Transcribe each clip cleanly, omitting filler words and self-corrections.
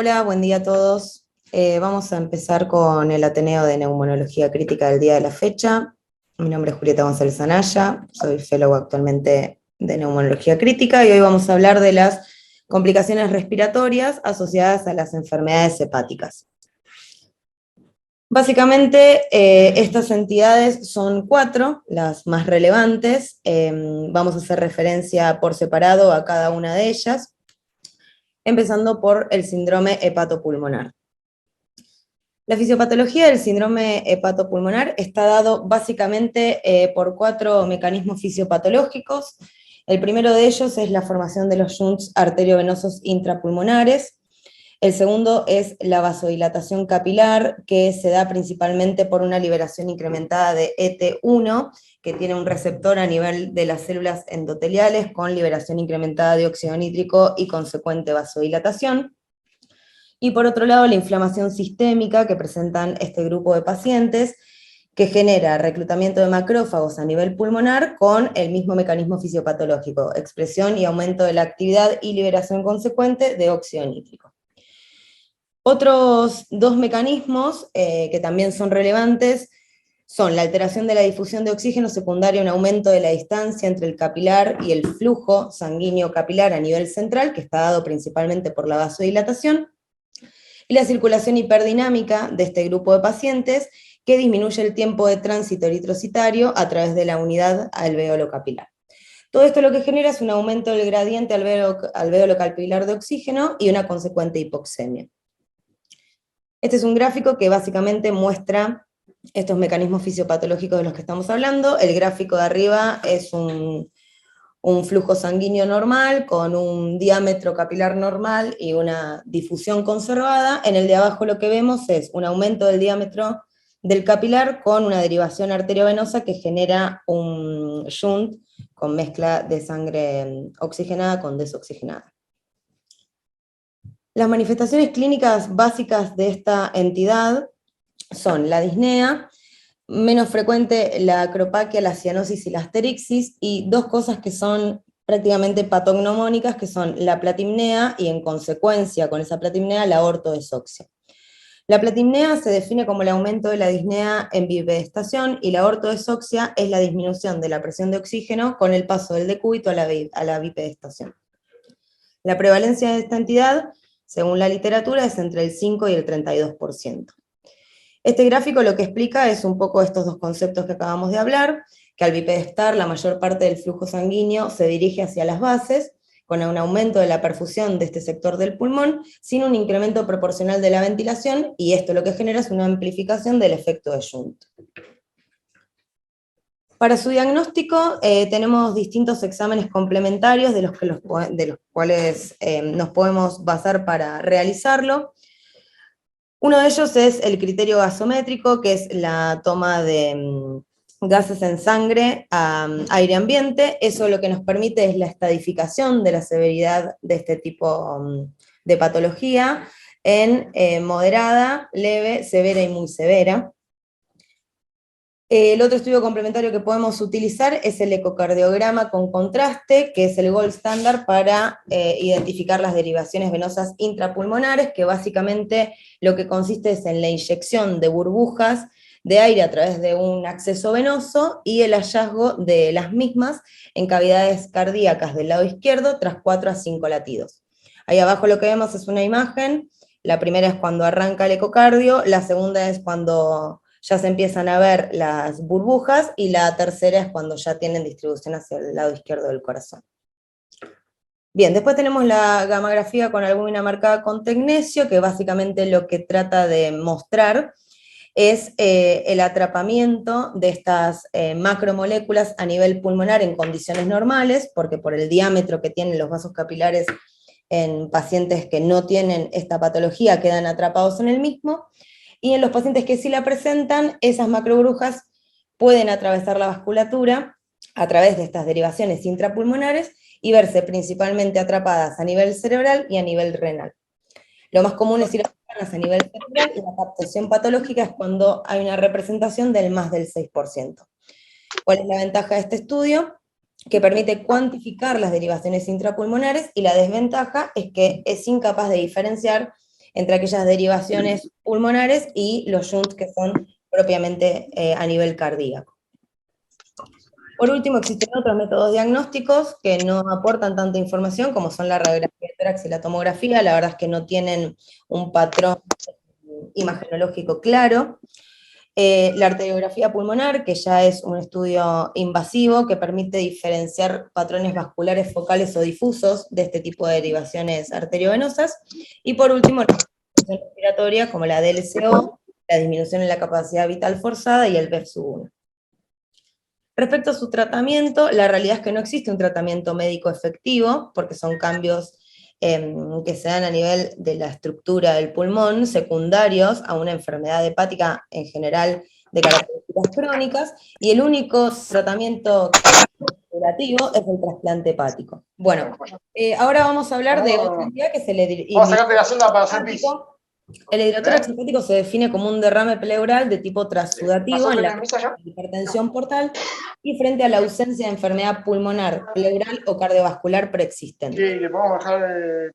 Hola, buen día a todos. Vamos a empezar con el Ateneo de Neumonología Crítica del día de la fecha. Mi nombre es Julieta González Anaya, soy fellow actualmente de Neumonología Crítica y hoy vamos a hablar de las complicaciones respiratorias asociadas a las enfermedades hepáticas. Básicamente, estas entidades son 4, las más relevantes. Vamos a hacer referencia por separado a cada una de ellas, empezando por el síndrome hepatopulmonar. La fisiopatología del síndrome hepatopulmonar está dado básicamente por 4 mecanismos fisiopatológicos. El primero de ellos es la formación de los shunts arteriovenosos intrapulmonares. El segundo es la vasodilatación capilar, que se da principalmente por una liberación incrementada de ET1, que tiene un receptor a nivel de las células endoteliales con liberación incrementada de óxido nítrico y consecuente vasodilatación. Y por otro lado, la inflamación sistémica que presentan este grupo de pacientes, que genera reclutamiento de macrófagos a nivel pulmonar con el mismo mecanismo fisiopatológico, expresión y aumento de la actividad y liberación consecuente de óxido nítrico. Otros 2 mecanismos que también son relevantes son la alteración de la difusión de oxígeno secundaria a un aumento de la distancia entre el capilar y el flujo sanguíneo capilar a nivel central, que está dado principalmente por la vasodilatación, y la circulación hiperdinámica de este grupo de pacientes, que disminuye el tiempo de tránsito eritrocitario a través de la unidad alveolo capilar. Todo esto lo que genera es un aumento del gradiente alveolo capilar de oxígeno y una consecuente hipoxemia. Este es un gráfico que básicamente muestra estos mecanismos fisiopatológicos de los que estamos hablando. El gráfico de arriba es un flujo sanguíneo normal, con un diámetro capilar normal y una difusión conservada. En el de abajo lo que vemos es un aumento del diámetro del capilar con una derivación arteriovenosa que genera un shunt con mezcla de sangre oxigenada con desoxigenada. Las manifestaciones clínicas básicas de esta entidad son la disnea, menos frecuente la acropaquia, la cianosis y la asterixis, y 2 cosas que son prácticamente patognomónicas, que son la platimnea y en consecuencia con esa platimnea la ortodesoxia. La platimnea se define como el aumento de la disnea en bipedestación y la ortodesoxia es la disminución de la presión de oxígeno con el paso del decúbito a la bipedestación. La prevalencia de esta entidad, según la literatura, es entre el 5 y el 32%. Este gráfico lo que explica es un poco estos 2 conceptos que acabamos de hablar, que al bipedestar la mayor parte del flujo sanguíneo se dirige hacia las bases, con un aumento de la perfusión de este sector del pulmón, sin un incremento proporcional de la ventilación, y esto lo que genera es una amplificación del efecto de shunt. Para su diagnóstico tenemos distintos exámenes complementarios de los cuales nos podemos basar para realizarlo. Uno de ellos es el criterio gasométrico, que es la toma de gases en sangre a aire ambiente. Eso lo que nos permite es la estadificación de la severidad de este tipo de patología en moderada, leve, severa y muy severa. El otro estudio complementario que podemos utilizar es el ecocardiograma con contraste, que es el gold standard para identificar las derivaciones venosas intrapulmonares, que básicamente lo que consiste es en la inyección de burbujas de aire a través de un acceso venoso y el hallazgo de las mismas en cavidades cardíacas del lado izquierdo tras 4 a 5 latidos. Ahí abajo lo que vemos es una imagen. La primera es cuando arranca el ecocardio, la segunda es cuando ya se empiezan a ver las burbujas, y la tercera es cuando ya tienen distribución hacia el lado izquierdo del corazón. Bien, después tenemos la gammagrafía con albúmina marcada con tecnecio, que básicamente lo que trata de mostrar es el atrapamiento de estas macromoléculas a nivel pulmonar en condiciones normales, porque por el diámetro que tienen los vasos capilares en pacientes que no tienen esta patología quedan atrapados en el mismo, y en los pacientes que sí la presentan, esas macroburbujas pueden atravesar la vasculatura a través de estas derivaciones intrapulmonares y verse principalmente atrapadas a nivel cerebral y a nivel renal. Lo más común es ir a nivel cerebral, y la captación patológica es cuando hay una representación del más del 6%. ¿Cuál es la ventaja de este estudio? Que permite cuantificar las derivaciones intrapulmonares, y la desventaja es que es incapaz de diferenciar entre aquellas derivaciones pulmonares y los shunts que son propiamente a nivel cardíaco. Por último, existen otros métodos diagnósticos que no aportan tanta información, como son la radiografía de tórax y la tomografía. La verdad es que no tienen un patrón imagenológico claro. La arteriografía pulmonar, que ya es un estudio invasivo que permite diferenciar patrones vasculares focales o difusos de este tipo de derivaciones arteriovenosas. Y por último, la disfunción respiratoria, como la DLCO, la disminución en la capacidad vital forzada y el BEF-1. Respecto a su tratamiento, la realidad es que no existe un tratamiento médico efectivo, porque son cambios que se dan a nivel de la estructura del pulmón, secundarios a una enfermedad hepática en general de características crónicas, y el único tratamiento curativo es el trasplante hepático. Bueno, ahora vamos a hablar de otra entidad que es el hidrotórax. El hidrotórax hepático se define como un derrame pleural de tipo transudativo en la hipertensión portal y frente a la ausencia de enfermedad pulmonar, pleural o cardiovascular preexistente.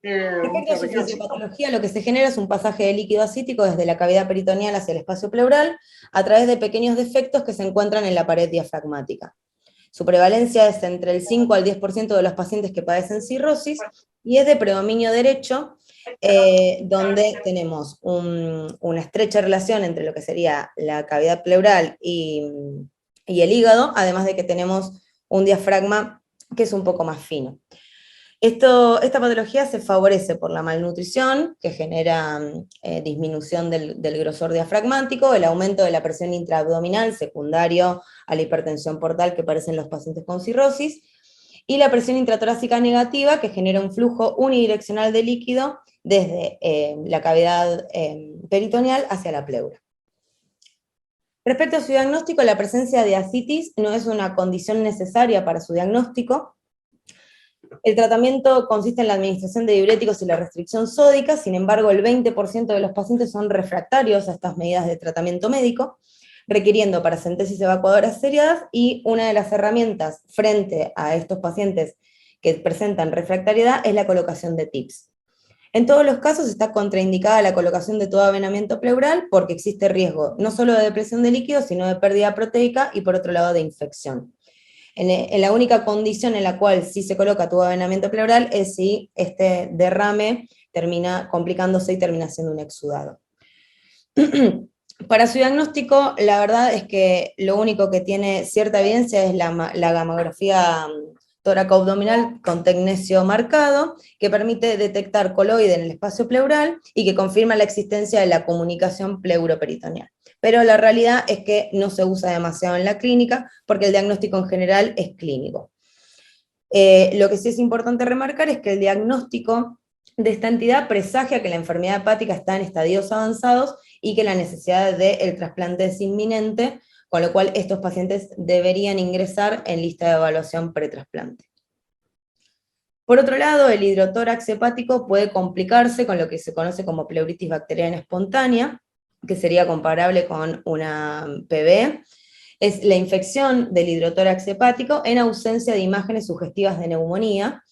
Respecto a su fisiopatología, lo que se genera es un pasaje de líquido acítico desde la cavidad peritoneal hacia el espacio pleural a través de pequeños defectos que se encuentran en la pared diafragmática. Su prevalencia es entre el 5 al 10% de los pacientes que padecen cirrosis y es de predominio derecho, donde tenemos una estrecha relación entre lo que sería la cavidad pleural y el hígado, además de que tenemos un diafragma que es un poco más fino. Esta patología se favorece por la malnutrición, que genera disminución del grosor diafragmático, el aumento de la presión intraabdominal secundario a la hipertensión portal que aparece en los pacientes con cirrosis, y la presión intratorácica negativa, que genera un flujo unidireccional de líquido desde la cavidad peritoneal hacia la pleura. Respecto a su diagnóstico, la presencia de ascitis no es una condición necesaria para su diagnóstico. El tratamiento consiste en la administración de diuréticos y la restricción sódica, sin embargo, el 20% de los pacientes son refractarios a estas medidas de tratamiento médico, requiriendo paracentesis evacuadoras seriadas, y una de las herramientas frente a estos pacientes que presentan refractariedad es la colocación de TIPS. En todos los casos está contraindicada la colocación de todo avenamiento pleural porque existe riesgo no solo de depresión de líquidos, sino de pérdida proteica y por otro lado de infección. En la única condición en la cual sí se coloca tubo de avenamiento pleural es si este derrame termina complicándose y termina siendo un exudado. Para su diagnóstico, la verdad es que lo único que tiene cierta evidencia es la gamografía tóraco-abdominal con tecnecio marcado, que permite detectar coloide en el espacio pleural y que confirma la existencia de la comunicación pleuroperitoneal. Pero la realidad es que no se usa demasiado en la clínica porque el diagnóstico en general es clínico. Lo que sí es importante remarcar es que el diagnóstico de esta entidad presagia que la enfermedad hepática está en estadios avanzados y que la necesidad del trasplante es inminente, con lo cual estos pacientes deberían ingresar en lista de evaluación pretrasplante. Por otro lado, el hidrotórax hepático puede complicarse con lo que se conoce como pleuritis bacteriana espontánea, que sería comparable con una PB. Es la infección del hidrotórax hepático en ausencia de imágenes sugestivas de neumonía,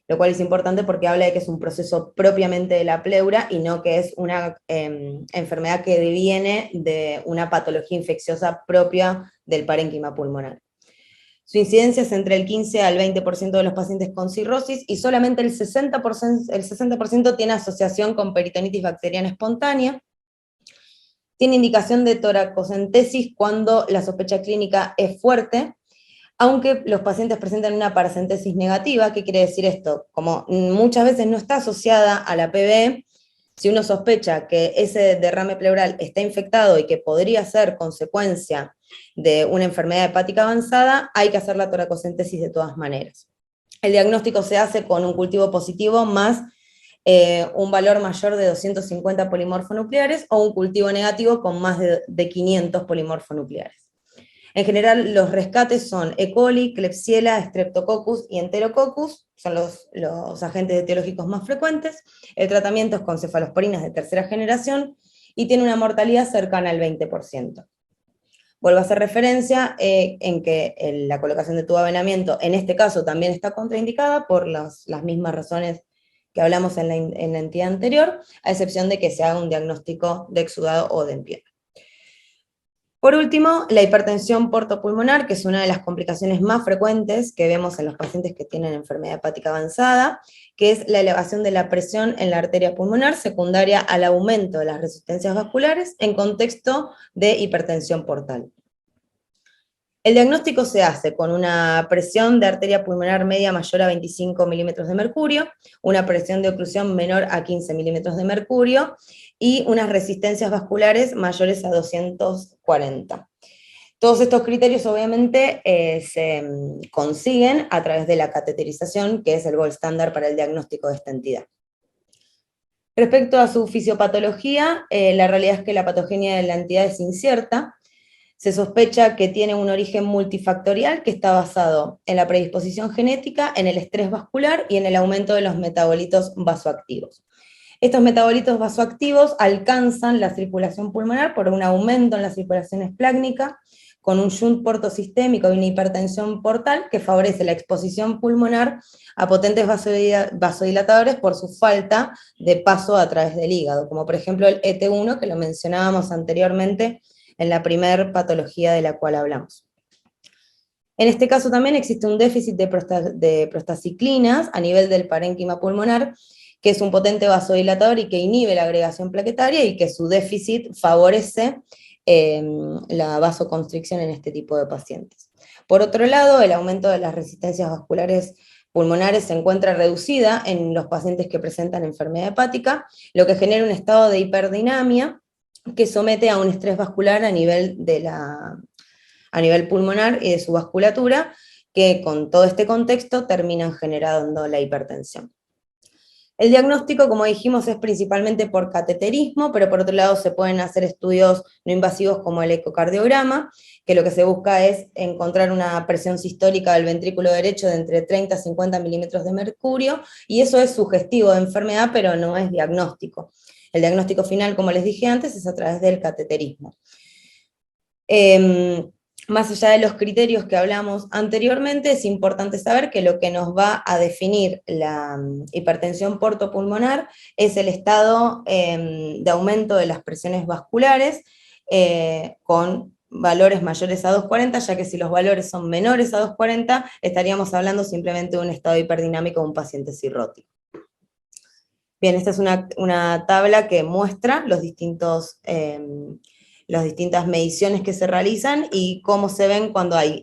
lo cual es importante porque habla de que es un proceso propiamente de la pleura y no que es una enfermedad que deviene de una patología infecciosa propia del parénquima pulmonar. Su incidencia es entre el 15 al 20% de los pacientes con cirrosis y solamente el 60% tiene asociación con peritonitis bacteriana espontánea. Tiene indicación de toracocentesis cuando la sospecha clínica es fuerte, aunque los pacientes presentan una paracentesis negativa. ¿Qué quiere decir esto? Como muchas veces no está asociada a la PB, si uno sospecha que ese derrame pleural está infectado y que podría ser consecuencia de una enfermedad hepática avanzada, hay que hacer la toracocentesis de todas maneras. El diagnóstico se hace con un cultivo positivo más un valor mayor de 250 polimorfonucleares o un cultivo negativo con más de 500 polimorfonucleares. En general, los rescates son E. coli, Klebsiella, Streptococcus y Enterococcus, son los agentes etiológicos más frecuentes. El tratamiento es con cefalosporinas de tercera generación y tiene una mortalidad cercana al 20%. Vuelvo a hacer referencia en que la colocación de tubo de avenamiento, en este caso, también está contraindicada por las mismas razones que hablamos en la entidad anterior, a excepción de que se haga un diagnóstico de exudado o de empiema. Por último, la hipertensión portopulmonar, que es una de las complicaciones más frecuentes que vemos en los pacientes que tienen enfermedad hepática avanzada, que es la elevación de la presión en la arteria pulmonar secundaria al aumento de las resistencias vasculares en contexto de hipertensión portal. El diagnóstico se hace con una presión de arteria pulmonar media mayor a 25 milímetros de mercurio, una presión de oclusión menor a 15 milímetros de mercurio y unas resistencias vasculares mayores a 240. Todos estos criterios obviamente se consiguen a través de la cateterización, que es el gold standard para el diagnóstico de esta entidad. Respecto a su fisiopatología, la realidad es que la patogenia de la entidad es incierta. Se sospecha que tiene un origen multifactorial que está basado en la predisposición genética, en el estrés vascular y en el aumento de los metabolitos vasoactivos. Estos metabolitos vasoactivos alcanzan la circulación pulmonar por un aumento en la circulación esplácnica, con un shunt portosistémico y una hipertensión portal que favorece la exposición pulmonar a potentes vasodilatadores por su falta de paso a través del hígado, como por ejemplo el ET1, que lo mencionábamos anteriormente en la primera patología de la cual hablamos. En este caso también existe un déficit de prostaciclinas a nivel del parénquima pulmonar, que es un potente vasodilatador y que inhibe la agregación plaquetaria y que su déficit favorece la vasoconstricción en este tipo de pacientes. Por otro lado, el aumento de las resistencias vasculares pulmonares se encuentra reducida en los pacientes que presentan enfermedad hepática, lo que genera un estado de hiperdinamia que somete a un estrés vascular a nivel pulmonar y de su vasculatura, que con todo este contexto terminan generando la hipertensión. El diagnóstico, como dijimos, es principalmente por cateterismo, pero por otro lado se pueden hacer estudios no invasivos como el ecocardiograma, que lo que se busca es encontrar una presión sistólica del ventrículo derecho de entre 30 a 50 milímetros de mercurio, y eso es sugestivo de enfermedad, pero no es diagnóstico. El diagnóstico final, como les dije antes, es a través del cateterismo. Más allá de los criterios que hablamos anteriormente, es importante saber que lo que nos va a definir la hipertensión portopulmonar es el estado de aumento de las presiones vasculares con valores mayores a 240, ya que si los valores son menores a 240, estaríamos hablando simplemente de un estado hiperdinámico de un paciente cirrótico. Bien, esta es una tabla que muestra las distintas mediciones que se realizan y cómo se ven cuando hay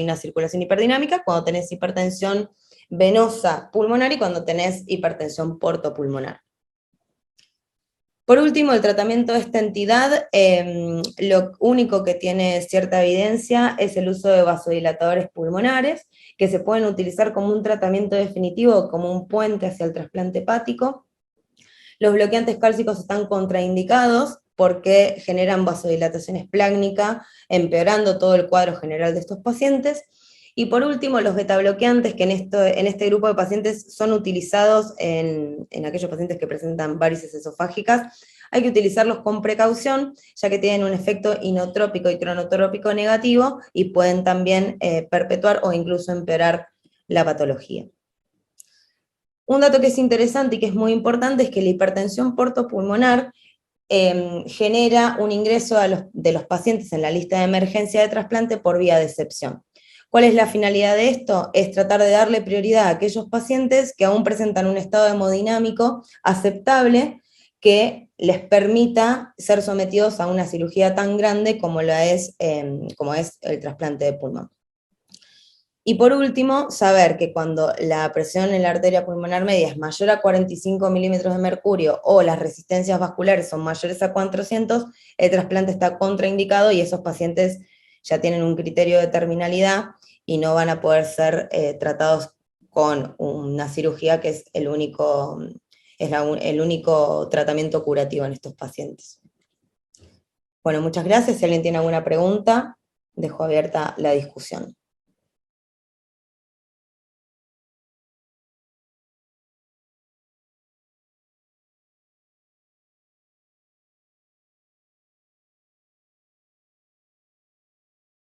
una circulación hiperdinámica, cuando tenés hipertensión venosa pulmonar y cuando tenés hipertensión portopulmonar. Por último, el tratamiento de esta entidad, lo único que tiene cierta evidencia es el uso de vasodilatadores pulmonares, que se pueden utilizar como un tratamiento definitivo, como un puente hacia el trasplante hepático. Los bloqueantes cálcicos están contraindicados porque generan vasodilatación esplácnica, empeorando todo el cuadro general de estos pacientes. Y por último, los betabloqueantes, que en este grupo de pacientes son utilizados en aquellos pacientes que presentan varices esofágicas, hay que utilizarlos con precaución, ya que tienen un efecto inotrópico y cronotrópico negativo y pueden también perpetuar o incluso empeorar la patología. Un dato que es interesante y que es muy importante es que la hipertensión portopulmonar genera un ingreso de los pacientes en la lista de emergencia de trasplante por vía de excepción. ¿Cuál es la finalidad de esto? Es tratar de darle prioridad a aquellos pacientes que aún presentan un estado hemodinámico aceptable que les permita ser sometidos a una cirugía tan grande como es el trasplante de pulmón. Y por último, saber que cuando la presión en la arteria pulmonar media es mayor a 45 milímetros de mercurio o las resistencias vasculares son mayores a 400, el trasplante está contraindicado y esos pacientes ya tienen un criterio de terminalidad y no van a poder ser tratados con una cirugía que es el único tratamiento curativo en estos pacientes. Bueno, muchas gracias. Si alguien tiene alguna pregunta, dejo abierta la discusión.